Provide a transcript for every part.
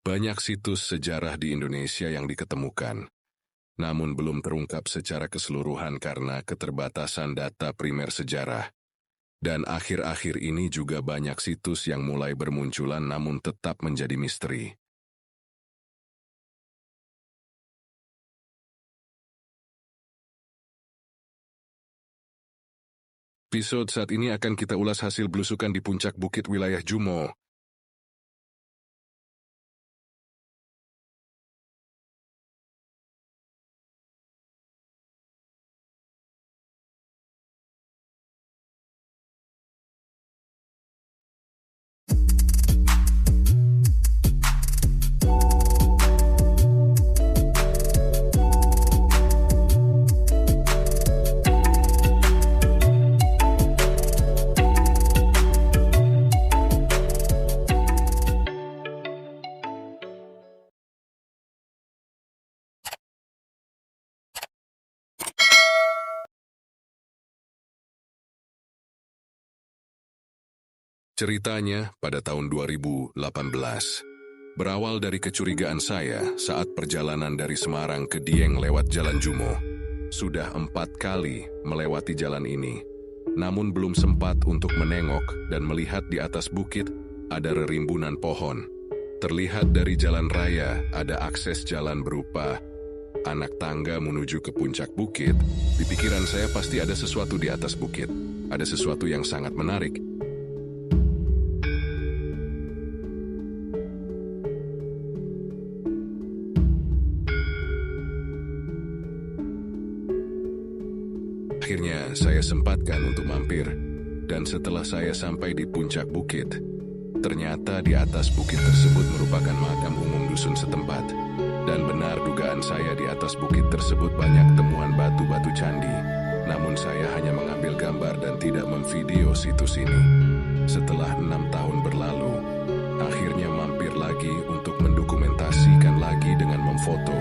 Banyak situs sejarah di Indonesia yang diketemukan, namun belum terungkap secara keseluruhan karena keterbatasan data primer sejarah. Dan akhir-akhir ini juga banyak situs yang mulai bermunculan namun tetap menjadi misteri. Episode saat ini akan kita ulas hasil belusukan di puncak bukit wilayah Jumo. Ceritanya pada tahun 2018, berawal dari kecurigaan saya saat perjalanan dari Semarang ke Dieng lewat Jalan Jumo. Sudah 4 kali melewati jalan ini, namun belum sempat untuk menengok dan melihat di atas bukit ada rerimbunan pohon. Terlihat dari jalan raya ada akses jalan berupa anak tangga menuju ke puncak bukit. Di pikiran saya pasti ada sesuatu di atas bukit, ada sesuatu yang sangat menarik. Akhirnya saya sempatkan untuk mampir, dan setelah saya sampai di puncak bukit, ternyata di atas bukit tersebut merupakan makam umum dusun setempat. Dan benar dugaan saya, di atas bukit tersebut banyak temuan batu-batu candi. Namun saya hanya mengambil gambar dan tidak memvideo situs ini. Setelah 6 tahun berlalu, akhirnya mampir lagi untuk mendokumentasikan lagi dengan memfoto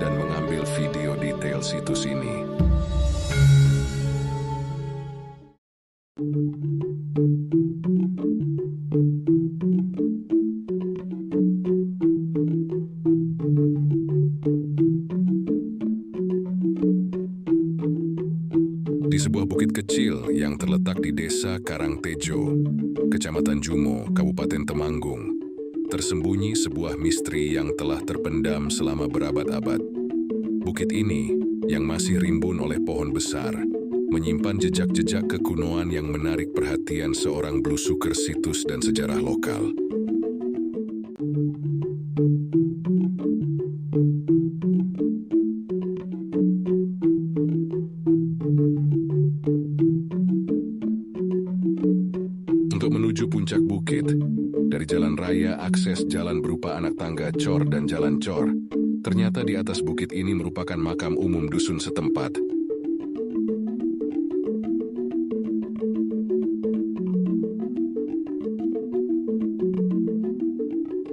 dan mengambil video detail situs ini. Di sebuah bukit kecil yang terletak di Desa Karangtejo, Kecamatan Jumo, Kabupaten Temanggung, tersembunyi sebuah misteri yang telah terpendam selama berabad-abad. Bukit ini, yang masih rimbun oleh pohon besar, menyimpan jejak-jejak kekunoan yang menarik perhatian seorang belusuker situs dan sejarah lokal. Untuk menuju puncak bukit, dari jalan raya akses jalan berupa anak tangga cor dan jalan cor. Ternyata di atas bukit ini merupakan makam umum dusun setempat.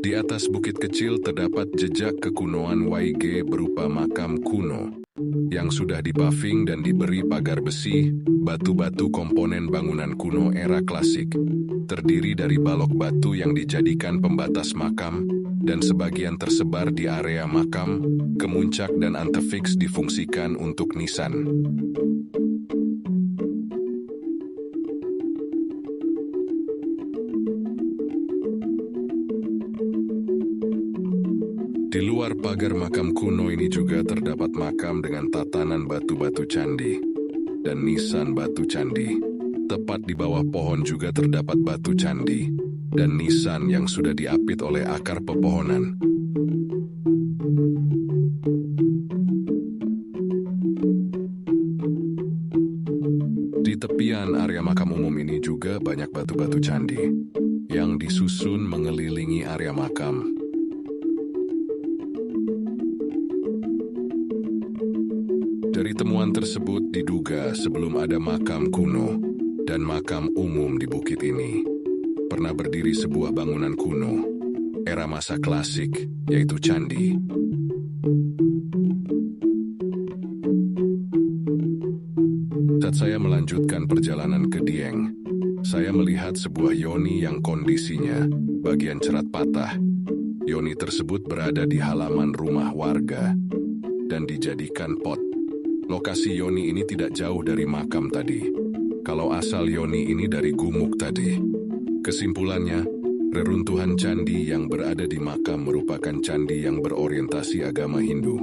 Di atas bukit kecil terdapat jejak kekunoan YG berupa makam kuno yang sudah dipaving dan diberi pagar besi, batu-batu komponen bangunan kuno era klasik, terdiri dari balok batu yang dijadikan pembatas makam, dan sebagian tersebar di area makam, kemuncak dan antefix difungsikan untuk nisan. Di luar pagar makam kuno ini juga terdapat makam dengan tatanan batu-batu candi dan nisan batu candi. Tepat di bawah pohon juga terdapat batu candi dan nisan yang sudah diapit oleh akar pepohonan. Di tepian area makam umum ini juga banyak batu-batu candi yang disusun mengelilingi area makam. Dari temuan tersebut diduga sebelum ada makam kuno dan makam umum di bukit ini, pernah berdiri sebuah bangunan kuno, era masa klasik, yaitu candi. Saat saya melanjutkan perjalanan ke Dieng, saya melihat sebuah yoni yang kondisinya bagian cerat patah, Yoni tersebut berada di halaman rumah warga dan dijadikan pot. Lokasi Yoni ini tidak jauh dari makam tadi. Kalau asal Yoni ini dari gumuk tadi. Kesimpulannya, reruntuhan candi yang berada di makam merupakan candi yang berorientasi agama Hindu,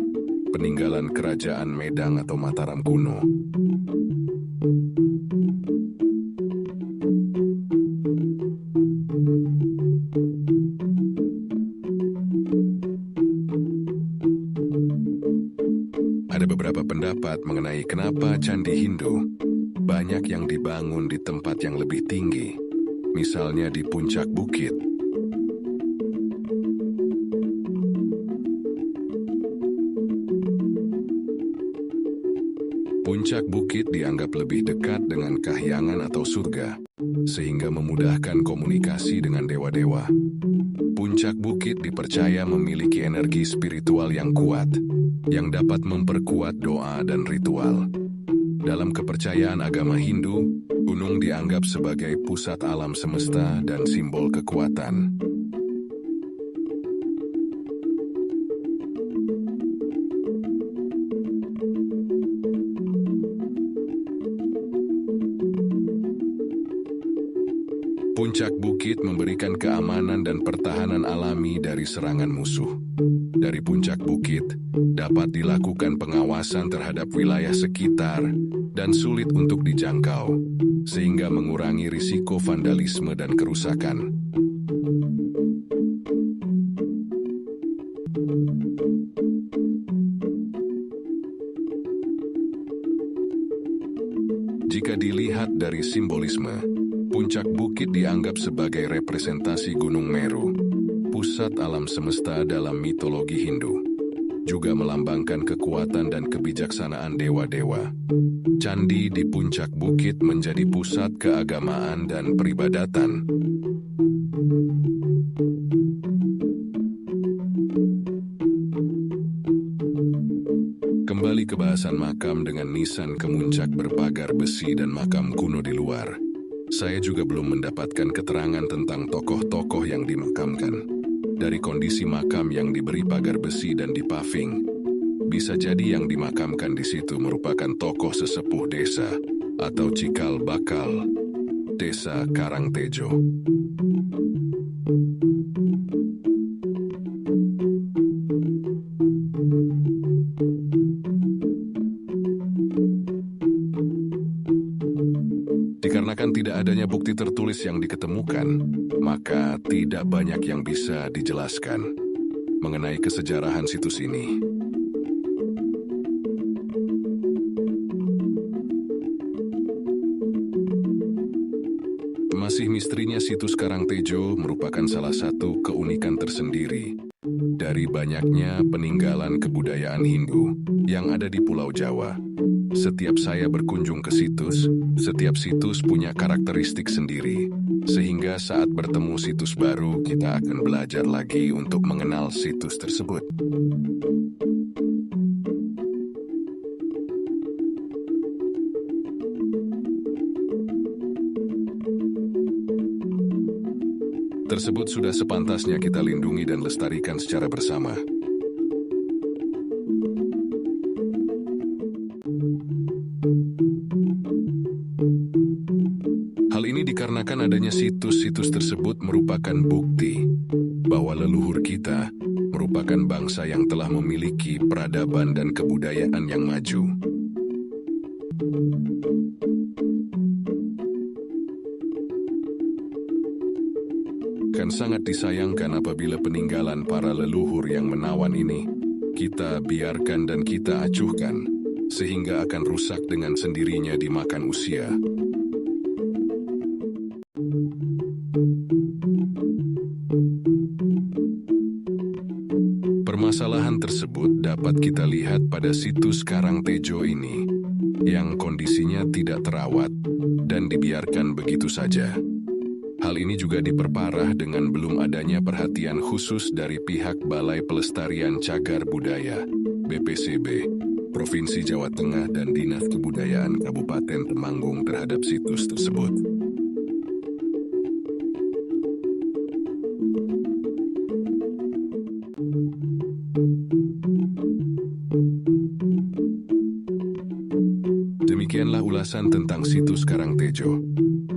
peninggalan kerajaan Medang atau Mataram kuno. Ada beberapa pendapat mengenai kenapa candi Hindu banyak yang dibangun di tempat yang lebih tinggi, misalnya di puncak bukit. Puncak bukit dianggap lebih dekat dengan kahyangan atau surga, sehingga memudahkan komunikasi dengan dewa-dewa. Puncak bukit dipercaya memiliki energi spiritual yang kuat, yang dapat memperkuat doa dan ritual. Dalam kepercayaan agama Hindu, gunung dianggap sebagai pusat alam semesta dan simbol kekuatan. Puncak bukit memberikan keamanan dan pertahanan alami dari serangan musuh. Dari puncak bukit, dapat dilakukan pengawasan terhadap wilayah sekitar dan sulit untuk dijangkau, sehingga mengurangi risiko vandalisme dan kerusakan. Jika dilihat dari simbolisme, puncak bukit dianggap sebagai representasi Gunung Meru, pusat alam semesta dalam mitologi Hindu. Juga melambangkan kekuatan dan kebijaksanaan dewa-dewa. Candi di puncak bukit menjadi pusat keagamaan dan peribadatan. Kembali ke bahasan makam dengan nisan kemuncak berpagar besi dan makam kuno di luar. Saya juga belum mendapatkan keterangan tentang tokoh-tokoh yang dimakamkan. Dari kondisi makam yang diberi pagar besi dan dipaving, bisa jadi yang dimakamkan di situ merupakan tokoh sesepuh desa atau cikal bakal desa Karangtejo. Dikarenakan tidak adanya bukti tertulis yang diketemukan, maka tidak banyak yang bisa dijelaskan mengenai kesejarahan situs ini. Masih misterinya situs Karangtejo merupakan salah satu keunikan tersendiri dari banyaknya peninggalan kebudayaan Hindu yang ada di Pulau Jawa. Setiap saya berkunjung ke situs, setiap situs punya karakteristik sendiri, sehingga saat bertemu situs baru, kita akan belajar lagi untuk mengenal situs tersebut. Tersebut sudah sepantasnya kita lindungi dan lestarikan secara bersama. Hal ini dikarenakan adanya situs-situs tersebut merupakan bukti bahwa leluhur kita merupakan bangsa yang telah memiliki peradaban dan kebudayaan yang maju. Kan sangat disayangkan apabila peninggalan para leluhur yang menawan ini kita biarkan dan kita acuhkan, sehingga akan rusak dengan sendirinya dimakan usia. Permasalahan tersebut dapat kita lihat pada situs Karangtejo ini, yang kondisinya tidak terawat dan dibiarkan begitu saja. Hal ini juga diperparah dengan belum adanya perhatian khusus dari pihak Balai Pelestarian Cagar Budaya, BPCB, Provinsi Jawa Tengah dan Dinas Kebudayaan Kabupaten Temanggung terhadap situs tersebut. Demikianlah ulasan tentang situs Karangtejo.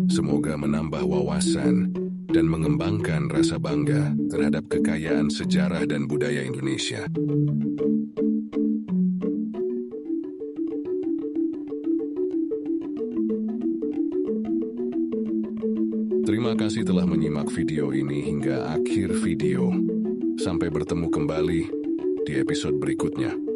Semoga menambah wawasan dan mengembangkan rasa bangga terhadap kekayaan sejarah dan budaya Indonesia. Terima kasih telah menyimak video ini hingga akhir video. Sampai bertemu kembali di episode berikutnya.